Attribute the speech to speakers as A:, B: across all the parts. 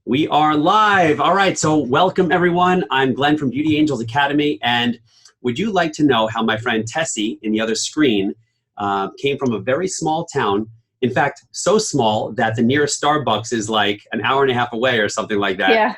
A: We are live. All right, so welcome everyone. I'm Glenn from Beauty Angels Academy, and would you like to know how my friend Tessie in the other screen came from a very small town? In fact, so small that the nearest Starbucks is like an hour and a half away or something like that.
B: Yeah.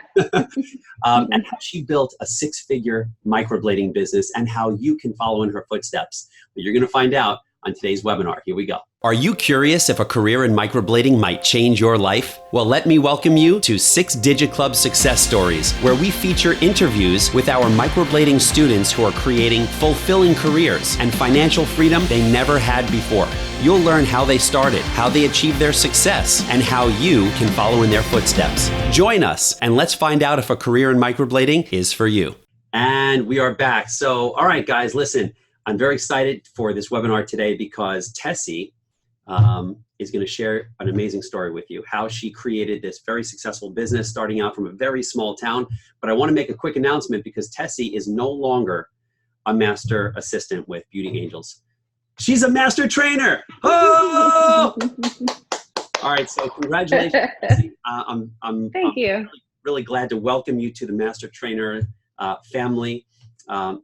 A: And how she built a six-figure microblading business and how you can follow in her footsteps. But you're going to find out on today's webinar. Here we go. Are you curious if a career in microblading might change your life? Well, let me welcome you to 6 Digit Club Success Stories, where we feature interviews with our microblading students who are creating fulfilling careers and financial freedom they never had before. You'll learn how they started, how they achieved their success, and how you can follow in their footsteps. Join us, and let's find out if a career in microblading is for you. And we are back. So, all right, guys, listen. I'm very excited for this webinar today because Tessie is going to share an amazing story with you, how she created this very successful business starting out from a very small town. But I want to make a quick announcement because Tessie is no longer a master assistant with Beauty Angels. She's a master trainer. Oh! All right, so congratulations, Tessie.
B: Thank you.
A: Really glad to welcome you to the master trainer family.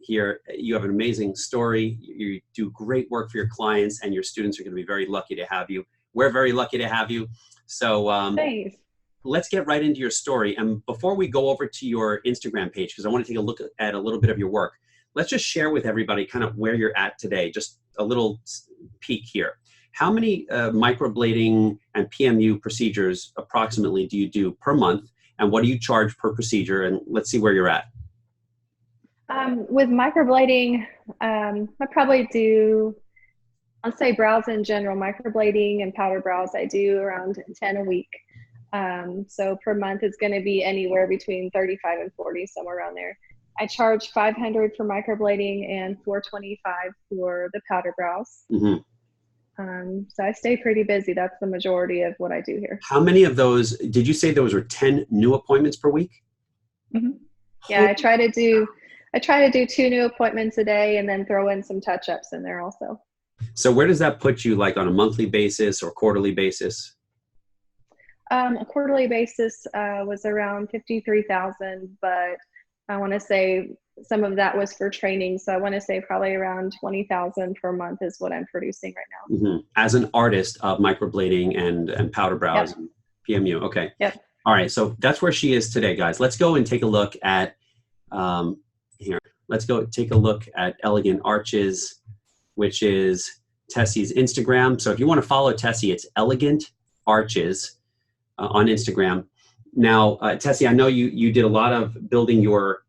A: Here, you have an amazing story. You do great work for your clients, and your students are going to be very lucky to have you. We're very lucky to have you. So
B: Thanks.
A: let's get right into your story. And before we go over to your Instagram page, because I want to take a look at a little bit of your work, let's just share with everybody kind of where you're at today, just a little peek here. How many microblading and PMU procedures approximately do you do per month, and what do you charge per procedure? And let's see where you're at.
B: With microblading, I probably do, I'll say brows in general, microblading and powder brows, I do around 10 a week. So per month it's going to be anywhere between 35 and 40, somewhere around there. I charge $500 for microblading and $425 for the powder brows.
A: Mm-hmm.
B: So I stay pretty busy. That's the majority of what I do here.
A: How many of those, did you say those were 10 new appointments per week?
B: Mm-hmm. Yeah, I try to do 2 new appointments a day and then throw in some touch-ups in there also.
A: So where does that put you, like on a monthly basis or quarterly basis?
B: A quarterly basis was around 53,000, but I want to say some of that was for training. So I want to say probably around 20,000 per month is what I'm producing right now.
A: Mm-hmm. As an artist of microblading and powder brows. Yep. And PMU. Okay.
B: Yep.
A: All right. So that's where she is today, guys. Let's go and take a look at here. Let's go take a look at Elegant Arches, which is Tessie's Instagram. So if you want to follow Tessie, it's Elegant Arches on Instagram. Now, Tessie, I know you did a lot of building your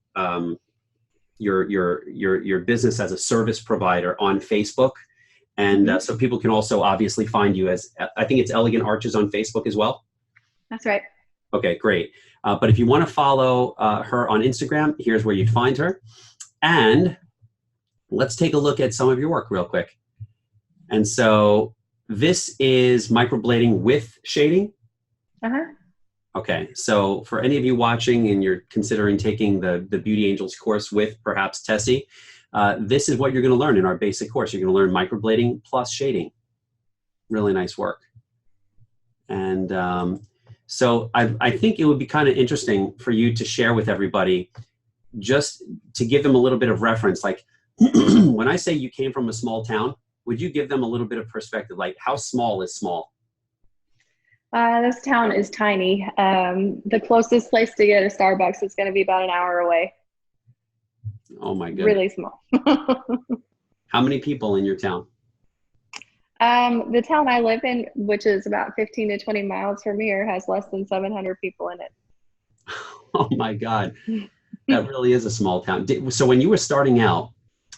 A: business as a service provider on Facebook, and so people can also obviously find you as, I think it's Elegant Arches on Facebook as well.
B: That's right.
A: Okay, great. But if you want to follow her on Instagram, here's where you'd find her. And let's take a look at some of your work real quick. And so this is microblading with shading.
B: Uh-huh.
A: Okay, so for any of you watching and you're considering taking the Beauty Angels course with perhaps Tessie, this is what you're going to learn in our basic course. You're going to learn microblading plus shading. Really nice work. And so I think it would be kind of interesting for you to share with everybody, just to give them a little bit of reference. Like when I say you came from a small town, would you give them a little bit of perspective? Like how small is small?
B: This town is tiny. The closest place to get a Starbucks is going to be about an hour away.
A: Oh my goodness.
B: Really small.
A: How many people in your town?
B: The town I live in, which is about 15 to 20 miles from here, has less than 700 people in it.
A: Oh my God. That really is a small town. So when you were starting out,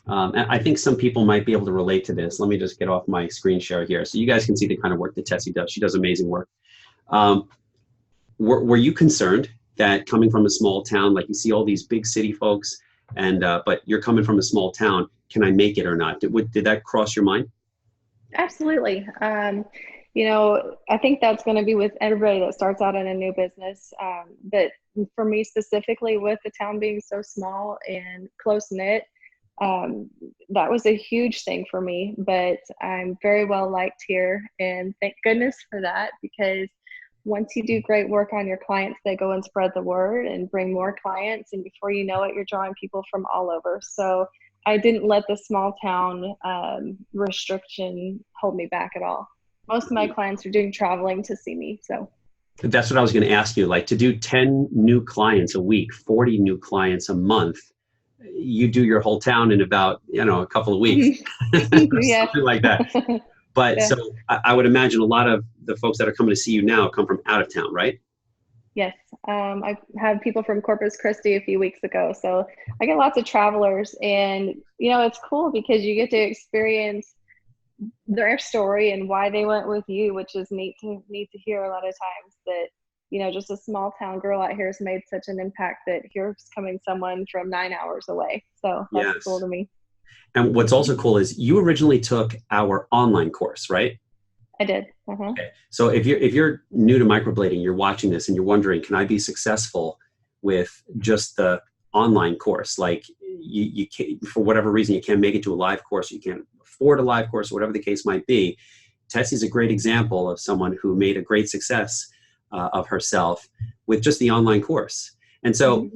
A: I think some people might be able to relate to this. Let me just get off my screen share here so you guys can see the kind of work that Tessie does. She does amazing work. Were you concerned that coming from a small town, like you see all these big city folks, and but you're coming from a small town, can I make it or not? Did that cross your mind?
B: Absolutely. You know, I think that's going to be with everybody that starts out in a new business. But for me specifically, with the town being so small and close knit, that was a huge thing for me. But I'm very well liked here, and thank goodness for that, because once you do great work on your clients, they go and spread the word and bring more clients. And before you know it, you're drawing people from all over. So I didn't let the small town restriction hold me back at all. Most of my clients are doing traveling to see me. So
A: that's what I was going to ask you. Like, to do 10 new clients a week, 40 new clients a month, you do your whole town in about, a couple of weeks,
B: yeah.
A: something like that. But
B: Yeah.
A: so I would imagine a lot of the folks that are coming to see you now come from out of town, right?
B: Yes. I had people from Corpus Christi a few weeks ago. So I get lots of travelers, and, it's cool because you get to experience their story and why they went with you, which is neat to hear a lot of times that, just a small town girl out here has made such an impact that here's coming someone from 9 hours away. So that's
A: Yes.
B: cool to me.
A: And what's also cool is you originally took our online course, right?
B: I did. Uh-huh.
A: Okay. So if you're new to microblading, you're watching this and you're wondering, can I be successful with just the online course? Like you can't, for whatever reason, you can't make it to a live course, you can't afford a live course, whatever the case might be. Tessie's a great example of someone who made a great success of herself with just the online course. And so,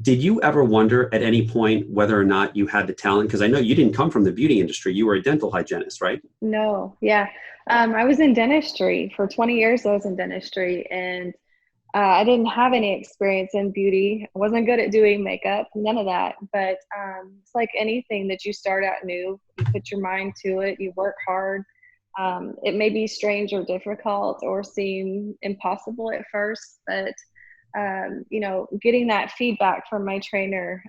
A: did you ever wonder at any point whether or not you had the talent? Because I know you didn't come from the beauty industry. You were a dental hygienist, right?
B: No. Yeah. I was in dentistry for 20 years. I was in dentistry, and I didn't have any experience in beauty. I wasn't good at doing makeup, none of that. But it's like anything that you start out new, you put your mind to it, you work hard. It may be strange or difficult or seem impossible at first, but getting that feedback from my trainer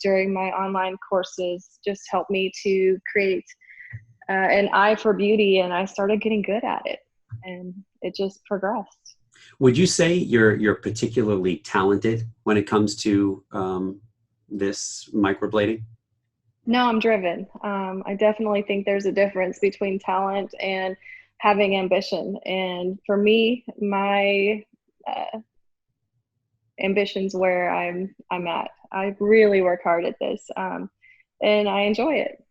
B: during my online courses just helped me to create an eye for beauty, and I started getting good at it, and it just progressed.
A: Would you say you're particularly talented when it comes to this microblading?
B: No, I'm driven. I definitely think there's a difference between talent and having ambition. And for me, my ambition's where I'm at. I really work hard at this, and I enjoy it.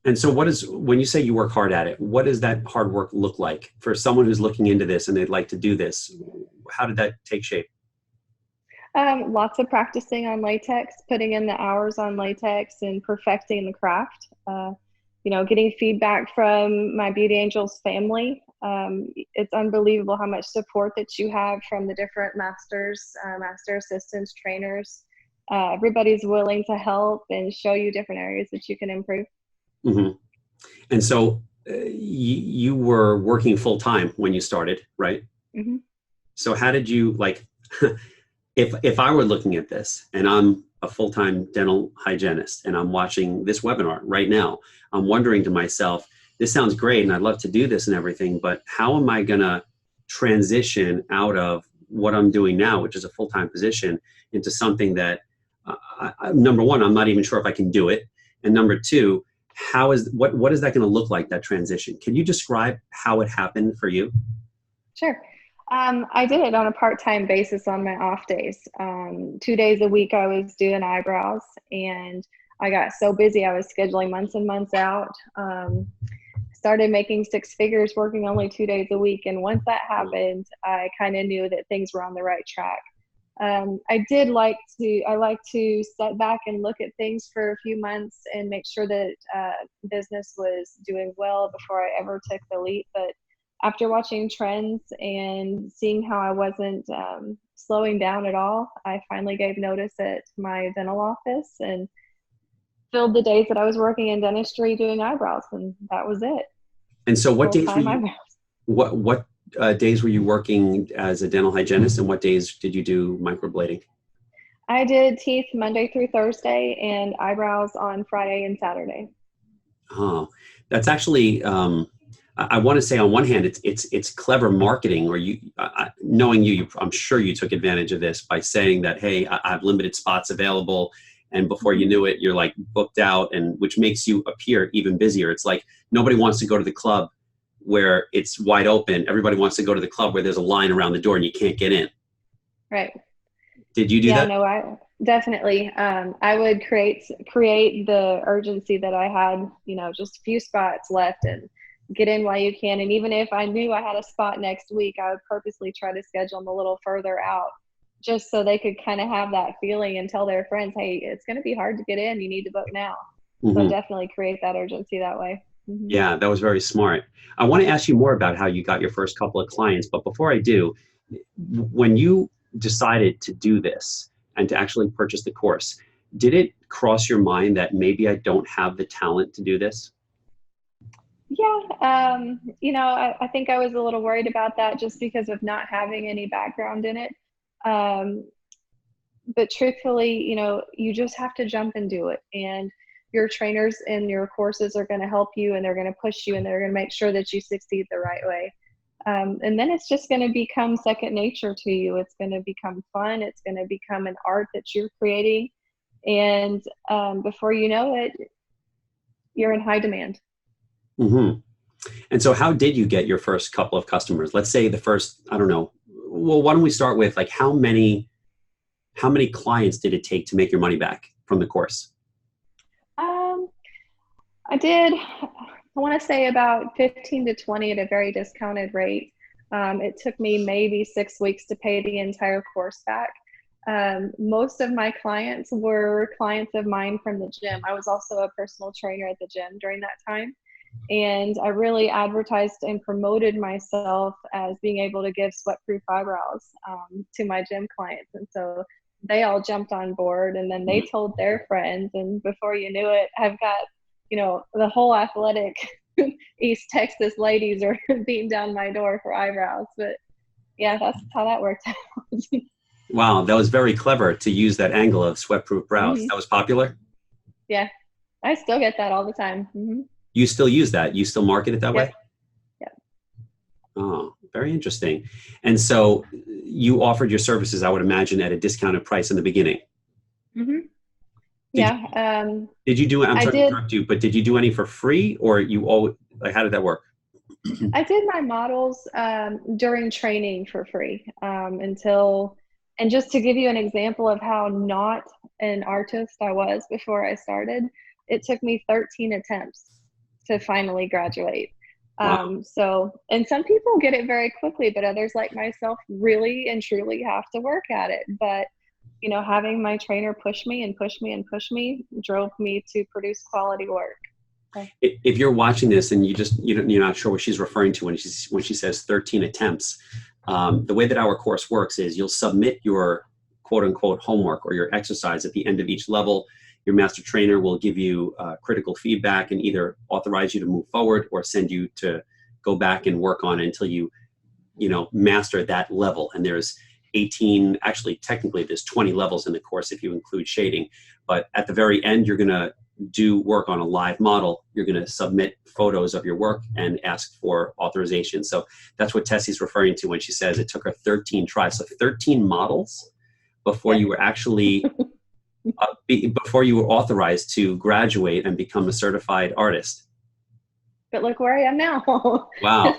A: And so when you say you work hard at it, what does that hard work look like for someone who's looking into this and they'd like to do this? How did that take shape?
B: Lots of practicing on latex, putting in the hours on latex and perfecting the craft. Getting feedback from my Beauty Angels family. It's unbelievable how much support that you have from the different masters, master assistants, trainers. Everybody's willing to help and show you different areas that you can improve.
A: Mm-hmm. And so you were working full time when you started, right?
B: Mm-hmm.
A: So how did you if I were looking at this and I'm a full-time dental hygienist and I'm watching this webinar right now, I'm wondering to myself, this sounds great and I'd love to do this and everything, but how am I going to transition out of what I'm doing now, which is a full-time position, into something that, number one, I'm not even sure if I can do it. And number two, what is that going to look like, that transition? Can you describe how it happened for you?
B: Sure. I did it on a part-time basis on my off days. 2 days a week I was doing eyebrows, and I got so busy I was scheduling months and months out. Started making six figures working only 2 days a week, and once that happened, I kind of knew that things were on the right track. I like to step back and look at things for a few months and make sure that business was doing well before I ever took the leap. But after watching trends and seeing how I wasn't slowing down at all, I finally gave notice at my dental office and filled the days that I was working in dentistry doing eyebrows, and that was it.
A: And so what days were you,
B: eyebrows.
A: what days were you working as a dental hygienist, and what days did you do microblading?
B: I did teeth Monday through Thursday and eyebrows on Friday and Saturday.
A: Oh, that's actually, I want to say on one hand, it's clever marketing, or knowing you, I'm sure you took advantage of this by saying that, hey, I have limited spots available. And before you knew it, you're like booked out, and which makes you appear even busier. It's like nobody wants to go to the club where it's wide open. Everybody wants to go to the club where there's a line around the door and you can't get in.
B: Right.
A: Did you do that?
B: Yeah, no, I definitely. I would create the urgency that I had, just a few spots left, and get in while you can. And even if I knew I had a spot next week, I would purposely try to schedule them a little further out just so they could kind of have that feeling and tell their friends, hey, it's going to be hard to get in. You need to book now. So definitely create that urgency that way.
A: Yeah, that was very smart. I want to ask you more about how you got your first couple of clients. But before I do, when you decided to do this and to actually purchase the course, did it cross your mind that maybe I don't have the talent to do this?
B: Yeah, I think I was a little worried about that just because of not having any background in it. But truthfully, you just have to jump and do it. And your trainers and your courses are going to help you, and they're going to push you, and they're going to make sure that you succeed the right way. And then it's just going to become second nature to you. It's going to become fun. It's going to become an art that you're creating. And before you know it, you're in high demand.
A: And so how did you get your first couple of customers? Let's say the first, I don't know. Well, why don't we start with like how many clients did it take to make your money back from the course?
B: I did, I want to say about 15 to 20 at a very discounted rate. It took me maybe 6 weeks to pay the entire course back. Most of my clients were clients of mine from the gym. I was also a personal trainer at the gym during that time. And I really advertised and promoted myself as being able to give sweat-proof eyebrows to my gym clients. And so they all jumped on board, and then they told their friends. And before you knew it, I've got, the whole athletic East Texas ladies are beating down my door for eyebrows. But yeah, that's how that worked out.
A: Wow, that was very clever to use that angle of sweat-proof brows. That was popular?
B: Yeah, I still get that all the time.
A: You still use that? You still market it that way?
B: Yeah.
A: Oh, very interesting. And so you offered your services, I would imagine, at a discounted price in the beginning. Did you do it? I'm sorry to interrupt you, but did you do any for free, or you all, like, how did that work?
B: I did my models during training for free and just to give you an example of how not an artist I was before I started, it took me 13 attempts to finally graduate.
A: Wow.
B: And some people get it very quickly, but others like myself really and truly have to work at it. But, having my trainer push me and push me and push me drove me to produce quality work.
A: If you're watching this and you're not sure what she's referring to when she says 13 attempts, the way that our course works is you'll submit your quote unquote homework or your exercise at the end of each level. Your master trainer will give you critical feedback and either authorize you to move forward or send you to go back and work on it until you master that level. And there's 18, actually, technically there's 20 levels in the course if you include shading. But at the very end, you're going to do work on a live model. You're going to submit photos of your work and ask for authorization. So that's what Tessie's referring to when she says it took her 13 tries. So 13 models before you were actually before you were authorized to graduate and become a certified artist.
B: But look where I am now.
A: Wow.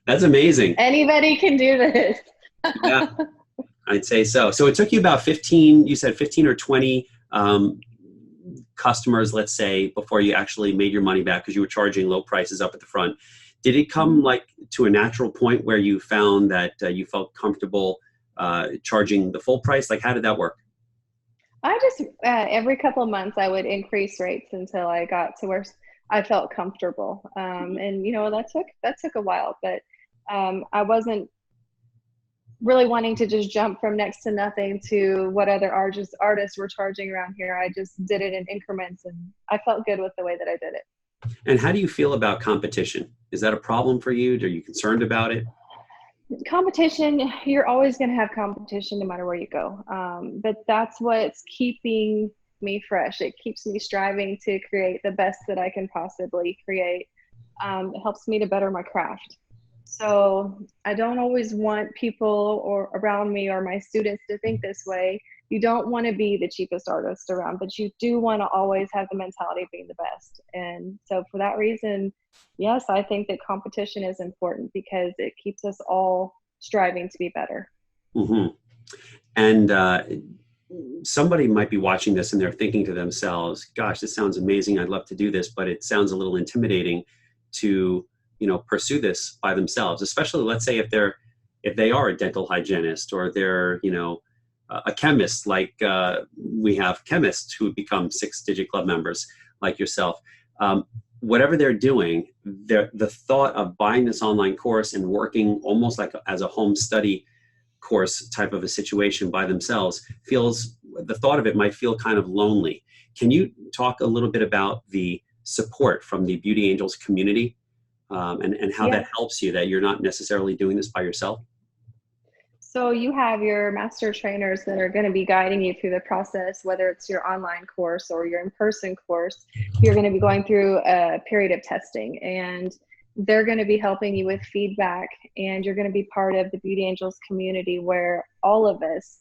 A: That's amazing.
B: Anybody can do this.
A: Yeah, I'd say so. So it took you about 15, you said 15 or 20 customers, let's say, before you actually made your money back because you were charging low prices up at the front. Did it come like to a natural point where you found that you felt comfortable charging the full price? Like, how did that work?
B: I just, every couple of months, I would increase rates until I got to where I felt comfortable. And, that took a while, but I wasn't really wanting to just jump from next to nothing to what other artists were charging around here. I just did it in increments, and I felt good with the way that I did it.
A: And how do you feel about competition? Is that a problem for you? Are you concerned about it?
B: Competition, you're always going to have competition no matter where you go. But that's what's keeping me fresh. It keeps me striving to create the best that I can possibly create. It helps me to better my craft. So I don't always want people or around me or my students to think this way. You don't want to be the cheapest artist around, but you do want to always have the mentality of being the best. And so for that reason, yes, I think that competition is important because it keeps us all striving to be better.
A: And somebody might be watching this and they're thinking to themselves, gosh, this sounds amazing. I'd love to do this, but it sounds a little intimidating. to, pursue this by themselves, especially let's say if they are a dental hygienist, or they're, a chemist, like we have chemists who become 6-digit club members like yourself. Whatever they're doing, the thought of buying this online course and working almost like as a home study course type of a situation by themselves, the thought of it might feel kind of lonely. Can you talk a little bit about the support from the Beauty Angels community, and how that helps you, that you're not necessarily doing this by yourself?
B: So you have your master trainers that are going to be guiding you through the process, whether it's your online course or your in-person course. You're going to be going through a period of testing, and they're going to be helping you with feedback, and you're going to be part of the Beauty Angels community, where all of us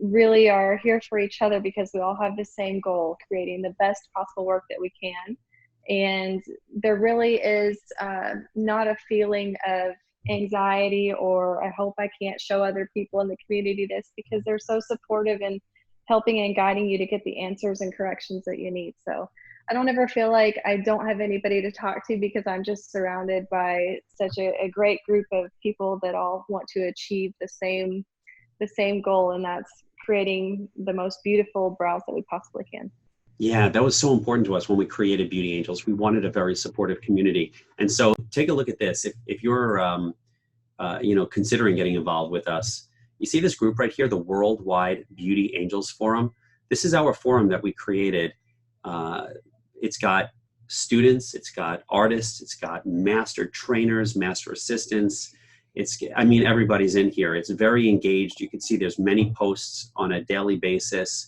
B: really are here for each other, because we all have the same goal, creating the best possible work that we can. And there really is not a feeling of anxiety or I hope I can't show other people in the community this, because they're so supportive and helping and guiding you to get the answers and corrections that you need. So I don't ever feel like I don't have anybody to talk to, because I'm just surrounded by such a great group of people that all want to achieve the same goal, and that's creating the most beautiful brows that we possibly can.
A: Yeah, that was so important to us when we created Beauty Angels. We wanted a very supportive community. And so take a look at this. If you're, considering getting involved with us, you see this group right here, the Worldwide Beauty Angels Forum. This is our forum that we created. It's got students, it's got artists, it's got master trainers, master assistants. Everybody's in here. It's very engaged. You can see there's many posts on a daily basis.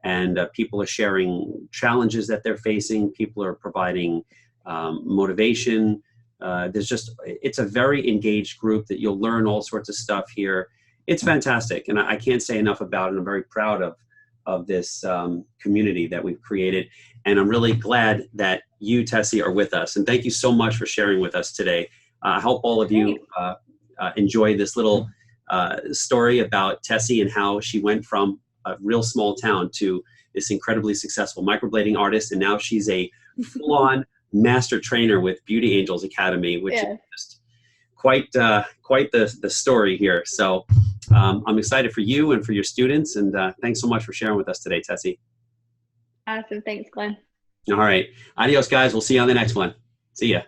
A: And people are sharing challenges that they're facing. People are providing motivation. It's a very engaged group that you'll learn all sorts of stuff here. It's fantastic. And I can't say enough about it. I'm very proud of this community that we've created. And I'm really glad that you, Tessie, are with us. And thank you so much for sharing with us today. I hope all of you enjoy this little story about Tessie and how she went from a real small town to this incredibly successful microblading artist, and now she's a full-on master trainer with Beauty Angels Academy, which is just quite the story here. So I'm excited for you and for your students, and thanks so much for sharing with us today, Tessie.
B: Awesome, thanks, Glenn.
A: All right, adios, guys. We'll see you on the next one. See ya.